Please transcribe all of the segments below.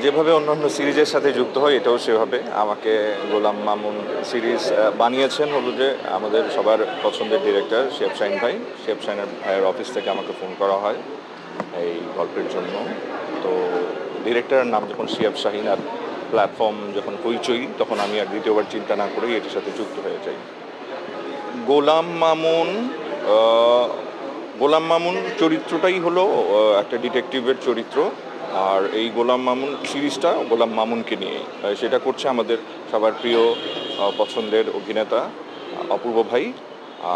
যেভাবে অন্যান্য সিরিজের সাথে যুক্ত হয় এটাও সেভাবে আমাকে গোলাম মামুন সিরিজ বানিয়েছেন হলো যে আমাদের সবার পছন্দের ডিরেক্টর শিহাব শাহীন ভাই। শিহাব শাহীন ভাইয়ের অফিস থেকে আমাকে ফোন করা হয় এই গল্পের জন্য। তো ডিরেক্টরের নাম যখন শিহাব শাহীন আর প্ল্যাটফর্ম যখন হইচই, তখন আমি আর দ্বিতীয়বার চিন্তা না করেই এটার সাথে যুক্ত হয়ে যাই। গোলাম মামুন গোলাম মামুন চরিত্রটাই হলো একটা ডিটেকটিভের চরিত্র। আর এই গোলাম মামুন সিরিজটা গোলাম মামুনকে নিয়ে, সেটা করছে আমাদের সবার প্রিয় পছন্দের অভিনেতা অপূর্ব ভাই।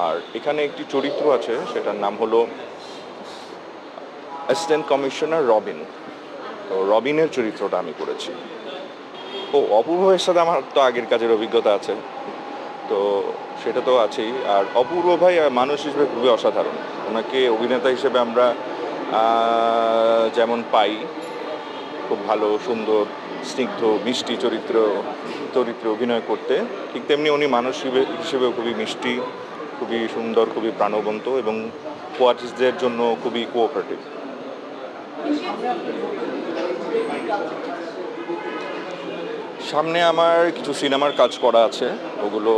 আর এখানে একটি চরিত্র আছে, সেটার নাম হলো অ্যাসিস্ট্যান্ট কমিশনার রবিন। তো রবিনের চরিত্রটা আমি করেছি। অপূর্ব ভাইয়ের সাথে আমার তো আগের কাজের অভিজ্ঞতা আছে, তো সেটা তো আছেই। আর অপূর্ব ভাই মানুষ হিসেবে খুবই অসাধারণ। ওনাকে অভিনেতা হিসেবে আমরা যেমন পাই খুব ভালো, সুন্দর, স্নিগ্ধ, মিষ্টি চরিত্রে অভিনয় করতে, ঠিক তেমনি উনি মানুষ হিসেবেও খুবই মিষ্টি, খুবই সুন্দর, খুবই প্রাণবন্ত এবং কোয়ার্টিস্টদের জন্য খুবই কোঅপারেটিভ। সামনে আমার কিছু সিনেমার কাজ করা আছে, ওগুলো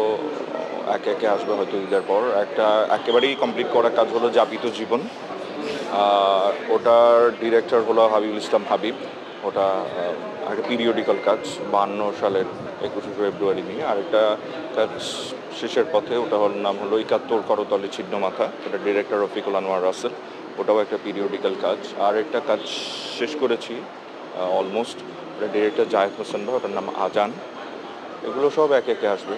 একে একে আসবে হয়তো ঈদের পর। একটা একেবারেই কমপ্লিট করা কাজ হলো যাপিত জীবন, ওটার ডিরেক্টর হলো হাবিবুল ইসলাম হাবিব। ওটা একটা পিরিয়ডিক্যাল কাজ, 52 সালের 21শে ফেব্রুয়ারি নিয়ে। আরেকটা কাজ শেষের পথে, ওটা নাম হলো 71 করতলে ছিন্ন মাথা, ওটা ডিরেক্টর রফিকুল আনোয়ার রাসেল। ওটাও একটা পিরিয়ডিক্যাল কাজ। আর একটা কাজ শেষ করেছি অলমোস্ট, ওটা ডিরেক্টর জায়েদ হোসেন ভাই, ওটার নাম আজান। এগুলো সব একে একে আসবে।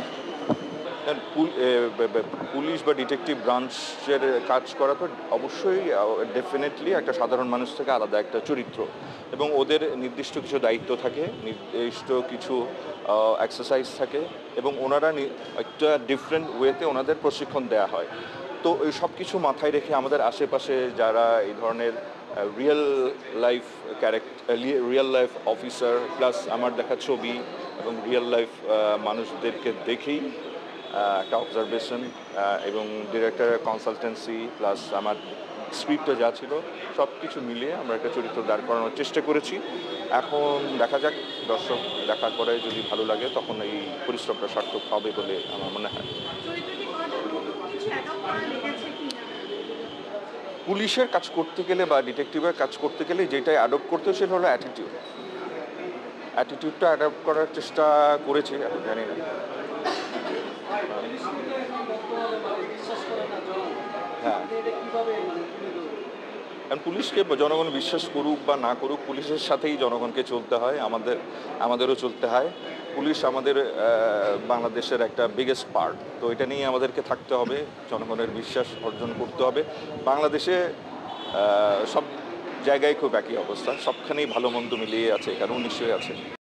পুলিশ বা ডিটেকটিভ ব্রাঞ্চের কাজ করা তো অবশ্যই ডেফিনেটলি একটা সাধারণ মানুষ থেকে আলাদা একটা চরিত্র, এবং ওদের নির্দিষ্ট কিছু দায়িত্ব থাকে, নির্দিষ্ট কিছু এক্সারসাইজ থাকে, এবং ওনারা একটা ডিফারেন্ট ওয়েতে ওনাদের প্রশিক্ষণ দেওয়া হয়। তো এই সব কিছু মাথায় রেখে আমাদের আশেপাশে যারা এই ধরনের real life real life officer plus আমার দেখা ছবি এবং রিয়েল লাইফ মানুষদেরকে দেখেই একটা অবজারভেশন এবং ডিরেক্টরের কনসালটেন্সি প্লাস আমার স্ক্রিপ্টে যা ছিল সব কিছু মিলিয়ে আমরা একটা চরিত্র দাঁড় করানোর চেষ্টা করেছি। এখন দেখা যাক, দর্শক দেখার পরে যদি ভালো লাগে তখন এই পরিশ্রমটা সার্থক হবে বলে আমার মনে হয়। পুলিশের কাজ করতে গেলে বা ডিটেকটিভের কাজ করতে গেলে যেটা অ্যাডপ্ট করতে হয় সেটা হলো অ্যাটিটিউডটা অ্যাডপ্ট করার চেষ্টা করেছি, এখন জানি না। হ্যাঁ, কারণ পুলিশকে জনগণ বিশ্বাস করুক বা না করুক, পুলিশের সাথেই জনগণকে চলতে হয়, আমাদেরও চলতে হয়। পুলিশ আমাদের বাংলাদেশের একটা বিগেস্ট পার্ট, তো এটা নিয়ে আমাদেরকে থাকতে হবে, জনগণের বিশ্বাস অর্জন করতে হবে। বাংলাদেশে সব জায়গায় খুব একই অবস্থা, সবখানেই ভালো মন্দ মিলিয়ে আছে, কারণ নিশ্চয়ই আছে।